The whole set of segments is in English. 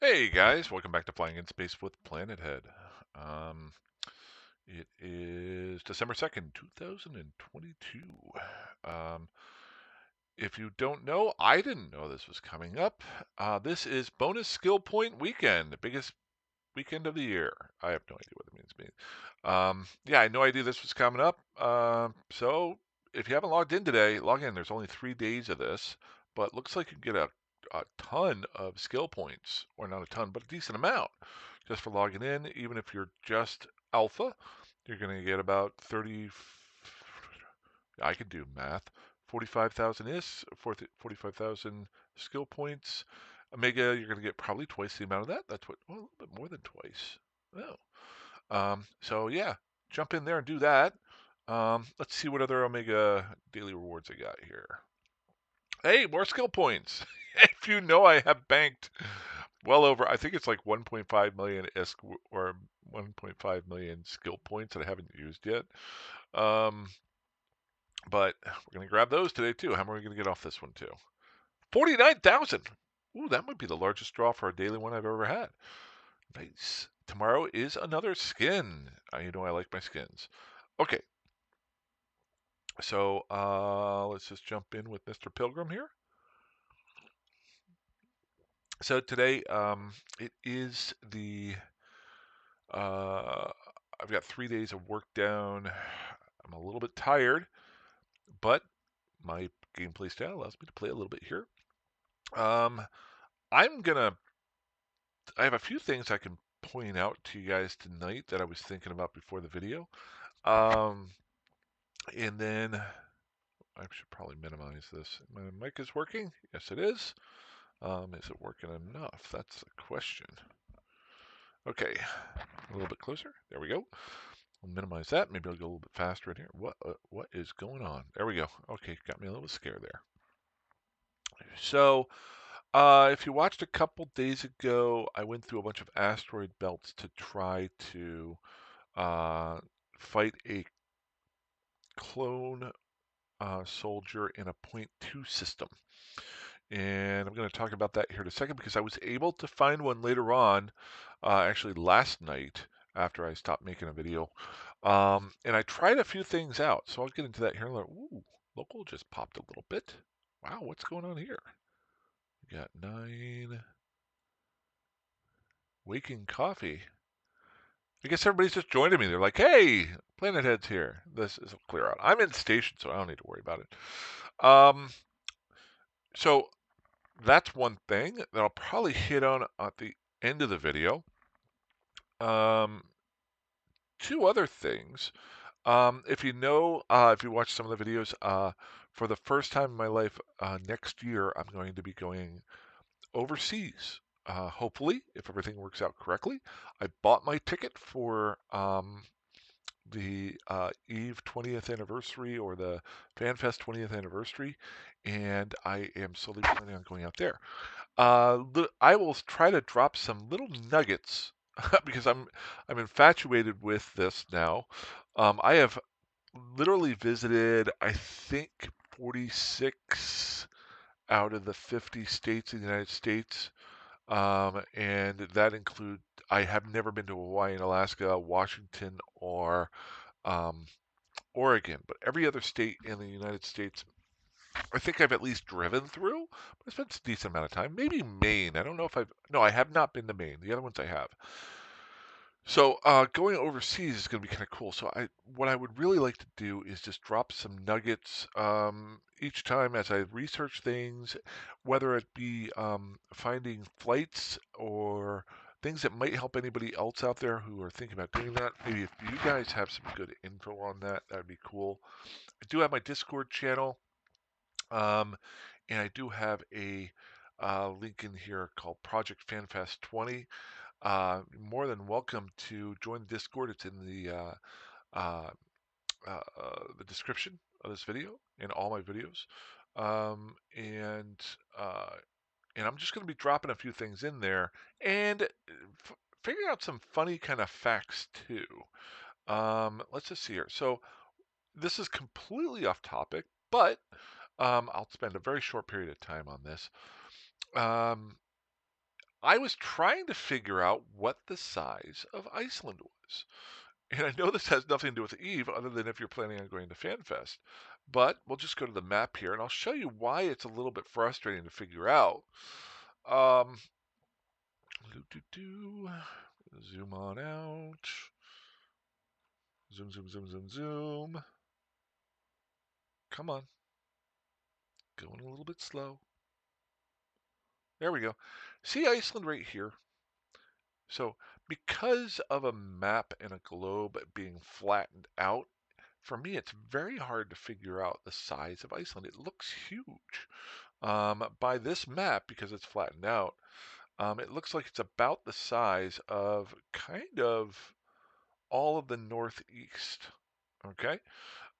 Hey guys, welcome back to Flying in Space with Planet Head. Um, it is December 2nd, 2022. Um, if you don't know, I didn't know this was coming up. This is Bonus Skill Point Weekend, the biggest weekend of the year. I have no idea what it means to me. Yeah, I had no idea this was coming up. So if you haven't logged in today, log in. There's only 3 days of this, but looks like you can get a ton of skill points, or not a ton, but a decent amount just for logging in. Even if you're just alpha, you're going to get about 30. I can do math. 45,000 is 45,000 skill points. Omega, you're going to get probably twice the amount of that. That's what, well, a little bit more than twice. Oh. So yeah, jump in there and do that. Let's see what other Omega daily rewards I got here. Hey, more skill points. If you know, I have banked well over, I think it's like 1.5 million ISK or 1.5 million skill points that I haven't used yet. Um, but we're going to grab those today too. How am we going to get off this one too? 49,000. Ooh, that might be the largest draw for a daily one I've ever had. Nice. Tomorrow is another skin. You know I like my skins. Okay, so let's just jump in with Mr. Pilgrim here. So today, it is I've got 3 days of work down. I'm a little bit tired, but my gameplay style allows me to play a little bit here. Um, I'm gonna, I have a few things I can point out to you guys tonight that I was thinking about before the video. Um, and then I should probably minimize this. My mic is working? Yes, it is. Is it working enough? That's the question. Okay, a little bit closer. There we go. We'll minimize that. Maybe I'll go a little bit faster in here. What is going on? There we go. Okay, got me a little scared there. So, if you watched a couple days ago, I went through a bunch of asteroid belts to try to uh, fight a clone soldier in a point 2 system. And I'm going to talk about that here in a second because I was able to find one later on, actually last night after I stopped making a video. And I tried a few things out, so I'll get into that here. Ooh, local just popped a little bit. Wow, what's going on here? We got 9 Waking Coffee. I guess everybody's just joining me. They're like, hey, Planet Head's here. This is a clear out. I'm in station, so I don't need to worry about it. So that's one thing that I'll probably hit on at the end of the video. Two other things. If you know, if you watch some of the videos, for the first time in my life, next year I'm going to be going overseas. Hopefully, if everything works out correctly. I bought my ticket for the Eve 20th anniversary or the FanFest 20th anniversary, and I am slowly planning on going out there. I will try to drop some little nuggets because I'm infatuated with this now. I have literally visited, I think, 46 out of the 50 states in the United States, and that include I have never been to Hawaii and Alaska, Washington, or um, Oregon, but every other state in the United States I think I've at least driven through, but I spent a decent amount of time. Maybe Maine. I don't know if I've. No, I have not been to Maine. The other ones I have. So going overseas is going to be kind of cool. So what I would really like to do is just drop some nuggets each time as I research things, whether it be finding flights or things that might help anybody else out there who are thinking about doing that. Maybe if you guys have some good info on that, that'd be cool. I do have my Discord channel. Um, and I do have a link in here called Project FanFest 20. More than welcome to join the Discord. It's in uh, the description of this video and all my videos. Um, and uh, and I'm just going to be dropping a few things in there and figuring out some funny kind of facts too. Let's just see here. So this is completely off topic, but I'll spend a very short period of time on this. Um, I was trying to figure out what the size of Iceland was. And I know this has nothing to do with Eve other than if you're planning on going to FanFest. But we'll just go to the map here and I'll show you why it's a little bit frustrating to figure out. Um, Zoom on out. Zoom, zoom, zoom, zoom, zoom. Come on. Going a little bit slow. There we go. See Iceland right here. So because of a map and a globe being flattened out, for me, it's very hard to figure out the size of Iceland. It looks huge. By this map, because it's flattened out, it looks like it's about the size of kind of all of the northeast. Okay.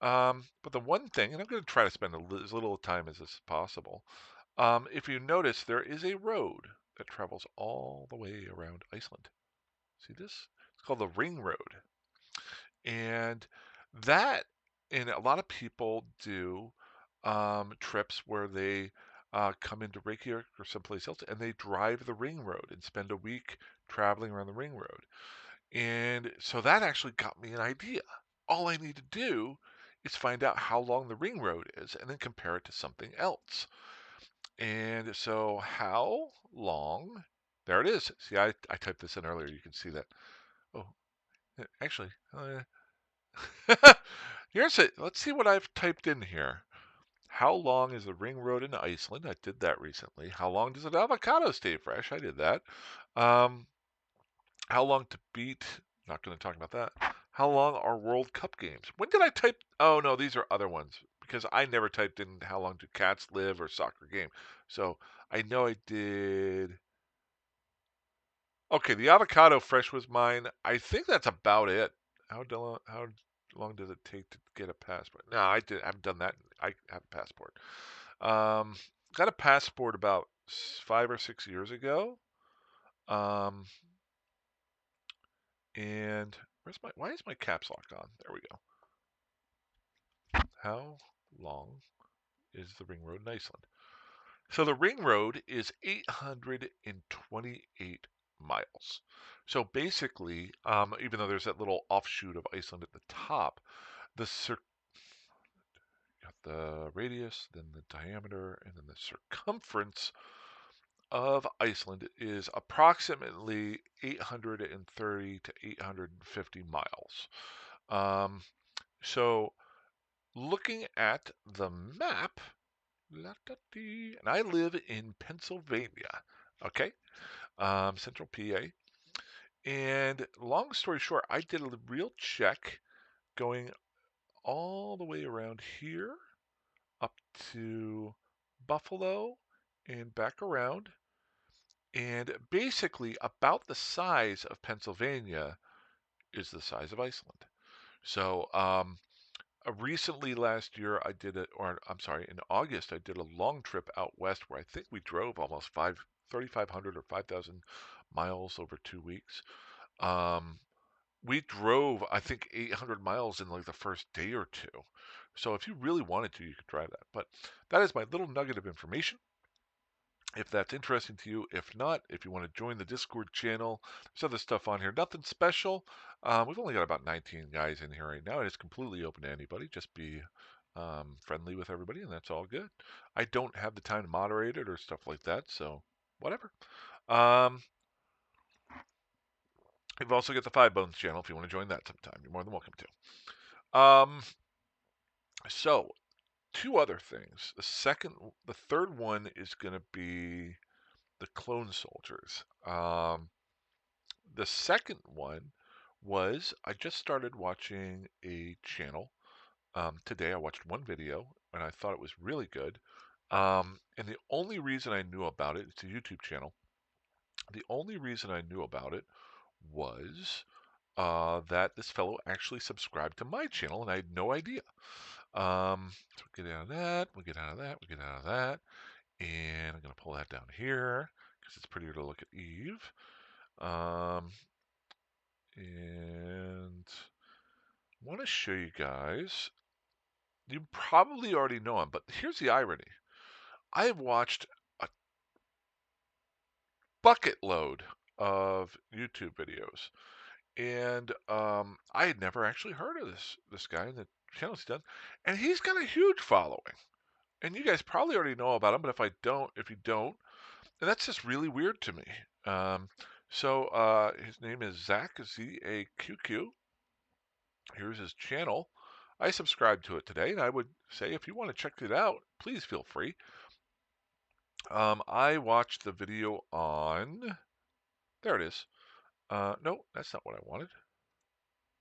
But the one thing, and I'm going to try to spend as little time as this is possible. If you notice, there is a road that travels all the way around Iceland. See this? It's called the Ring Road. And that, and a lot of people do trips where they come into Reykjavik or someplace else and they drive the Ring Road and spend a week traveling around the Ring Road. And so that actually got me an idea. All I need to do is find out how long the Ring Road is and then compare it to something else. And so, how long? There it is. See, I typed this in earlier. You can see that. Oh, actually, here's it. Let's see what I've typed in here. How long is the ring road in Iceland? I did that recently. How long does an avocado stay fresh? I did that. Um, how long to beat? Not going to talk about that. How long are World Cup games? When did I type? Oh no, these are other ones because I never typed in how long do cats live or soccer game. So I know I did. Okay, the avocado fresh was mine. I think that's about it. How long does it take to get a passport? No, I haven't done that. I have a passport. Um, got a passport about 5 or 6 years ago. Um, and why is my caps lock on? There we go. How long is the ring road in Iceland? So the ring road is 828 miles. So basically, even though there's that little offshoot of Iceland at the top, the got the radius, then the diameter, and then the circumference of Iceland is approximately 830 to 850 miles. Um, so looking at the map, and I live in Pennsylvania, okay, Central PA. And long story short, I did a real check going all the way around here up to Buffalo and back around. And basically, about the size of Pennsylvania is the size of Iceland. So, recently last year, I did it, or I'm sorry, in August, I did a long trip out west where I think we drove almost 3,500 or 5,000 miles over 2 weeks. Um, we drove, I think, 800 miles in like the first day or two. So if you really wanted to, you could try that. But that is my little nugget of information. If that's interesting to you, if not, if you want to join the Discord channel, there's other stuff on here. Nothing special. We've only got about 19 guys in here right now. It is completely open to anybody. Just be friendly with everybody, and that's all good. I don't have the time to moderate it or stuff like that, so whatever. Um, we've also got the Five Bones channel if you want to join that sometime. You're more than welcome to. So two other things. The third one is going to be the clone soldiers. The second one was I just started watching a channel. Today I watched one video and I thought it was really good. And the only reason I knew about it, it's a YouTube channel. The only reason I knew about it was that this fellow actually subscribed to my channel and I had no idea. So we get out of that, we get out of that, we get out of that. And I'm going to pull that down here because it's prettier to look at Eve. Um, and I want to show you guys. You probably already know him, but here's the irony. I have watched a bucket load of YouTube videos. And I had never actually heard of this guy and the channels he's done, and he's got a huge following. And you guys probably already know about him, but if you don't, and that's just really weird to me. Um, his name is Zach ZAQQ. Here's his channel. I subscribed to it today, and I would say if you want to check it out, please feel free. I watched the video on. There it is. No, that's not what I wanted.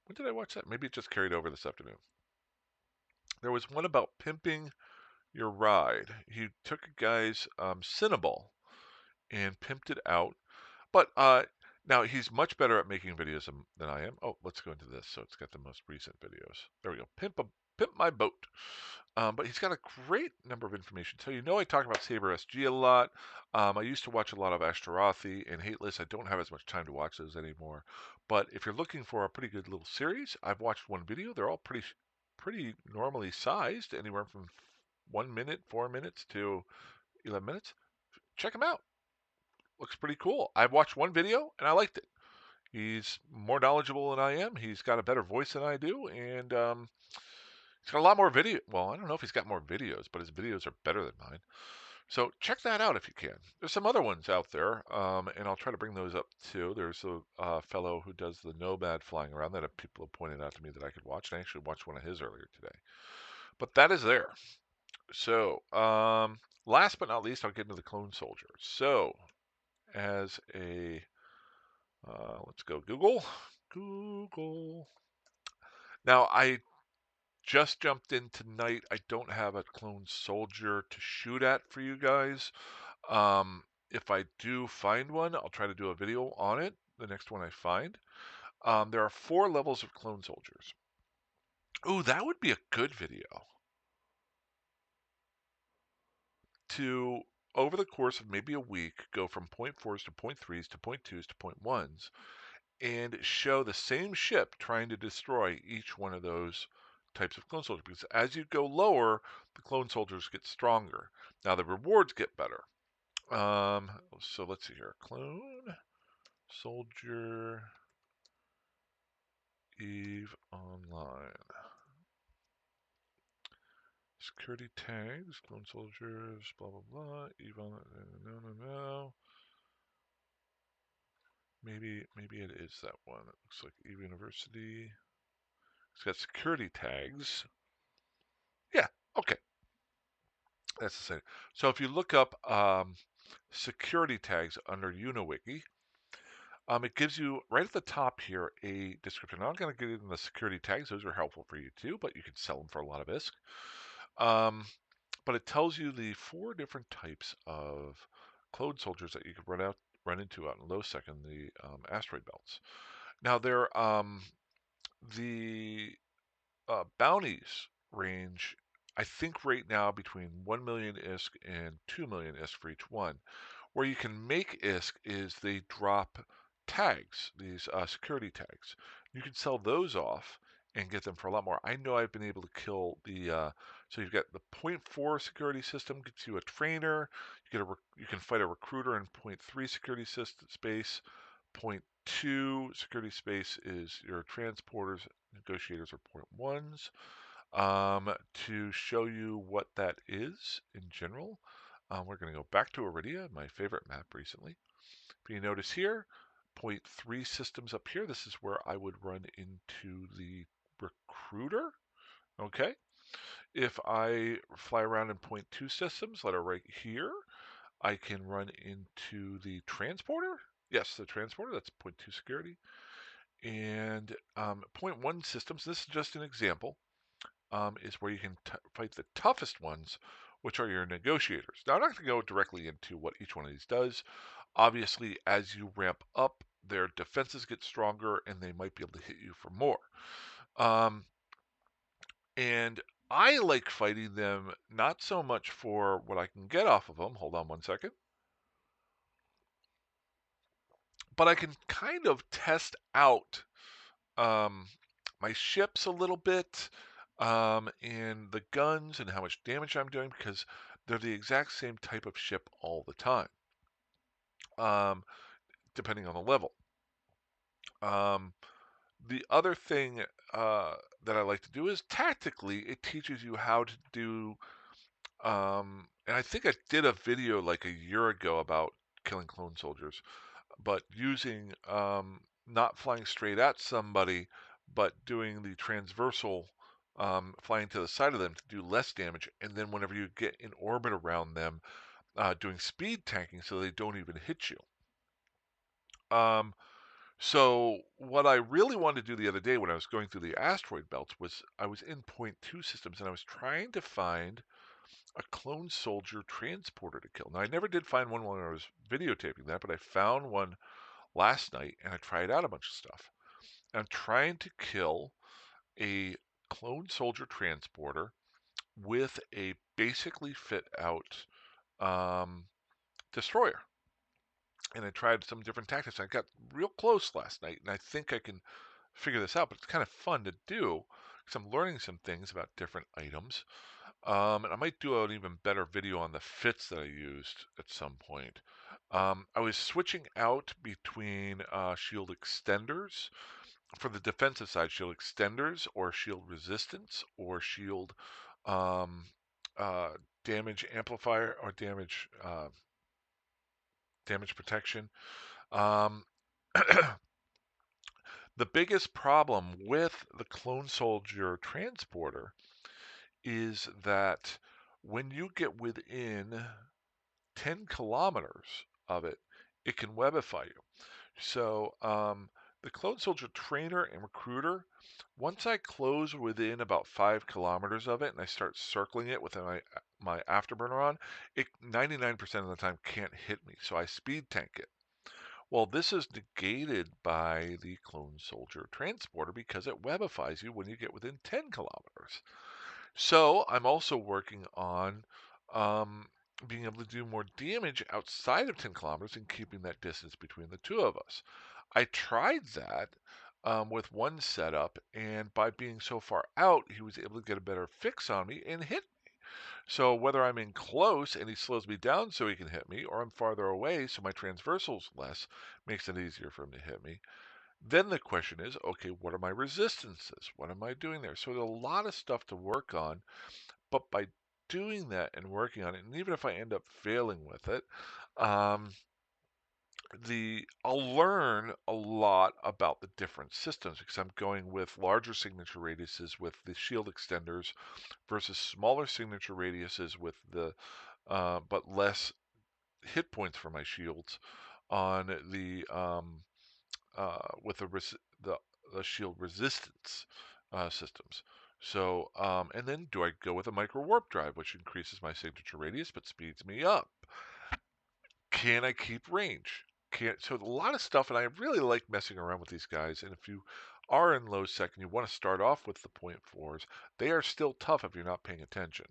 When did I watch that? Maybe it just carried over this afternoon. There was one about pimping your ride. He took a guy's Cinnaball and pimped it out. But now he's much better at making videos than I am. Oh, let's go into this. So it's got the most recent videos. There we go. Pimp my boat. But he's got a great number of information. So I talk about Saber SG a lot. I used to watch a lot of Ashtarothi and Hateless. I don't have as much time to watch those anymore. But if you're looking for a pretty good little series, I've watched one video. They're all pretty normally sized, anywhere from 1 minute, 4 minutes to 11 minutes. Check them out. Looks pretty cool. I watched one video and I liked it. He's more knowledgeable than I am. He's got a better voice than I do, and he's got a lot more video. Well, I don't know if he's got more videos, but his videos are better than mine. So check that out if you can. There's some other ones out there, and I'll try to bring those up too. There's a fellow who does the Nomad flying around that people have pointed out to me that I could watch, and I actually watched one of his earlier today. But that is there. So last but not least, I'll get into the clone soldier. So as a let's go Google. Google. Now I just jumped in tonight. I don't have a clone soldier to shoot at for you guys. If I do find one, I'll try to do a video on it. The next one I find. There are 4 levels of clone soldiers. Ooh, that would be a good video. To over the course of maybe a week, go from point 4s to point 3s to point 2s to point 1s, and show the same ship trying to destroy each one of those types of clone soldiers. Because as you go lower, the clone soldiers get stronger. Now the rewards get better. So let's see here. Clone soldier Eve Online. Security tags, clone soldiers, blah blah blah. Eve Online. No. Maybe it is that one. It looks like Eve University. It's got security tags. Yeah, okay. That's the same. So if you look up security tags under UniWiki, it gives you right at the top here a description. Now I'm going to get into the security tags. Those are helpful for you too, but you can sell them for a lot of ISK. But it tells you the 4 different types of clone soldiers that you could run into out in Lowsec in the asteroid belts. Now the bounties range, I think right now between 1 million ISK and 2 million ISK for each one. Where you can make ISK is they drop tags, these security tags. You can sell those off and get them for a lot more. I know I've been able to kill so you've got the point 4 security system gets you a trainer. You can fight a recruiter in point 3 security space. Point 2 security space is your transporters, negotiators, or point 1s. To show you what that is in general, we're going to go back to Iridia, my favorite map recently. If you notice here, point 3 systems up here, this is where I would run into the recruiter. Okay. If I fly around in point 2 systems, that are right here, I can run into the transporter. Yes, the transporter, that's point 2 security. And point 1 systems, this is just an example. Is where you can fight the toughest ones, which are your negotiators. Now, I'm not going to go directly into what each one of these does. Obviously, as you ramp up, their defenses get stronger, and they might be able to hit you for more. And I like fighting them not so much for what I can get off of them. Hold on one second. But I can kind of test out my ships a little bit, and the guns and how much damage I'm doing because they're the exact same type of ship all the time. um, depending on the level. Um, the other thing that I like to do is tactically, it teaches you how to do. And I think I did a video like a year ago about killing clone soldiers, but using not flying straight at somebody, but doing the transversal, flying to the side of them to do less damage, and then whenever you get in orbit around them, doing speed tanking so they don't even hit you. Um, so what I really wanted to do the other day when I was going through the asteroid belts was I was in point two systems and I was trying to find a clone soldier transporter to kill. Now I never did find one when I was videotaping that, but I found one last night and I tried out a bunch of stuff. I'm trying to kill a clone soldier transporter with a basically fit out um, destroyer. And I tried some different tactics. I got real close last night, and I think I can figure this out. But it's kind of fun to do because I'm learning some things about different items. And I might do an even better video on the fits that I used at some point. I was switching out between shield extenders for the defensive side, shield extenders or shield resistance or shield um, uh, damage amplifier or damage protection. Um, the biggest problem with the clone soldier transporter is that when you get within 10 kilometers of it, it can webify you. So the clone soldier trainer and recruiter, once I close within about 5 kilometers of it and I start circling it with my afterburner on, it 99% of the time can't hit me. So I speed tank it. Well, this is negated by the clone soldier transporter because it webifies you when you get within 10 kilometers. So I'm also working on um, being able to do more damage outside of 10 kilometers and keeping that distance between the two of us. I tried that with one setup, and by being so far out, he was able to get a better fix on me and hit me. So whether I'm in close and he slows me down so he can hit me, or I'm farther away so my transversal's less, makes it easier for him to hit me. Then the question is, okay, what are my resistances? What am I doing there? So there's a lot of stuff to work on, but by doing that and working on it, and even if I end up failing with it, um, I'll learn a lot about the different systems because I'm going with larger signature radiuses with the shield extenders versus smaller signature radiuses with the but less hit points for my shields on the with the the shield resistance systems. So, and then do I go with a micro warp drive, which increases my signature radius but speeds me up? Can I keep range? Can't. So a lot of stuff, and I really like messing around with these guys. And if you are in Lowsec and you want to start off with the point fours, they are still tough if you're not paying attention.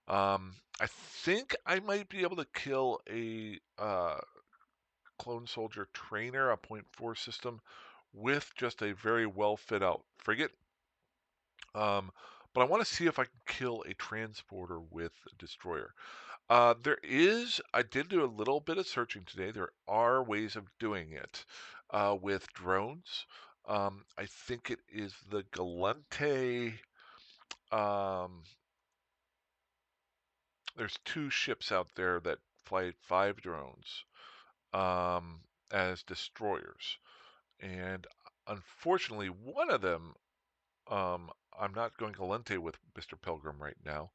I think I might be able to kill a clone soldier trainer, a point four system, with just a very well fit out frigate. Um, but I want to see if I can kill a transporter with a destroyer. I did do a little bit of searching today. There are ways of doing it with drones. I think it is the Galente. Um, there's two ships out there that fly 5 drones um, as destroyers. And unfortunately, one of them, I'm not going Galente with Mr. Pilgrim right now.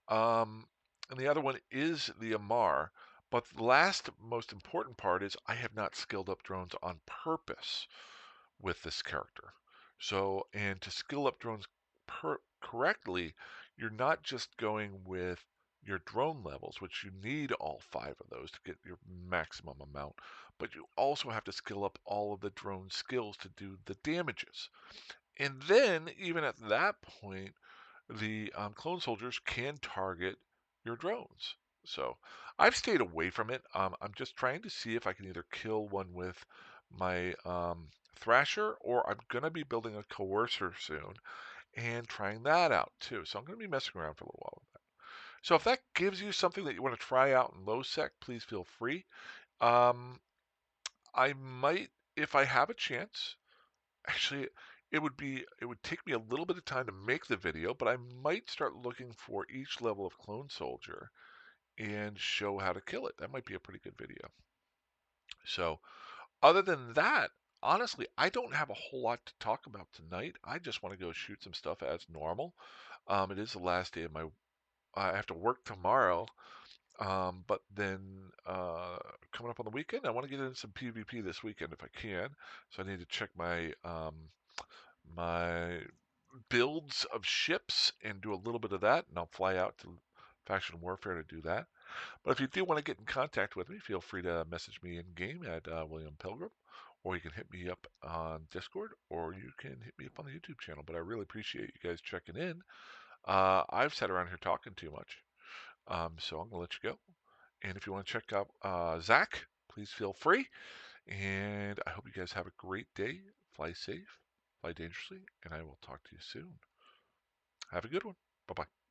Um, and the other one is the Amar. But the last most important part is I have not skilled up drones on purpose with this character. So, and to skill up drones correctly, you're not just going with your drone levels, which you need all 5 of those to get your maximum amount, but you also have to skill up all of the drone skills to do the damages. And then, even at that point, the clone soldiers can target your drones. So I've stayed away from it. I'm just trying to see if I can either kill one with my Thrasher, or I'm going to be building a Coercer soon and trying that out too. So I'm going to be messing around for a little while with that. So if that gives you something that you want to try out in low sec, please feel free. Um, I might, if I have a chance. Actually, it would take me a little bit of time to make the video, but I might start looking for each level of clone soldier and show how to kill it. That might be a pretty good video. So, other than that, honestly, I don't have a whole lot to talk about tonight. I just want to go shoot some stuff as normal. It is the last day of my. I have to work tomorrow, but then coming up on the weekend, I want to get in some PvP this weekend if I can. So I need to check my builds of ships and do a little bit of that, and I'll fly out to Faction Warfare to do that. But if you do want to get in contact with me, feel free to message me in game at William Pilgrim, or you can hit me up on Discord, or you can hit me up on the YouTube channel. But I really appreciate you guys checking in. I've sat around here talking too much, so I'm going to let you go. And if you want to check out Zach, please feel free. And I hope you guys have a great day. Fly safe, fly dangerously, and I will talk to you soon. Have a good one. Bye bye.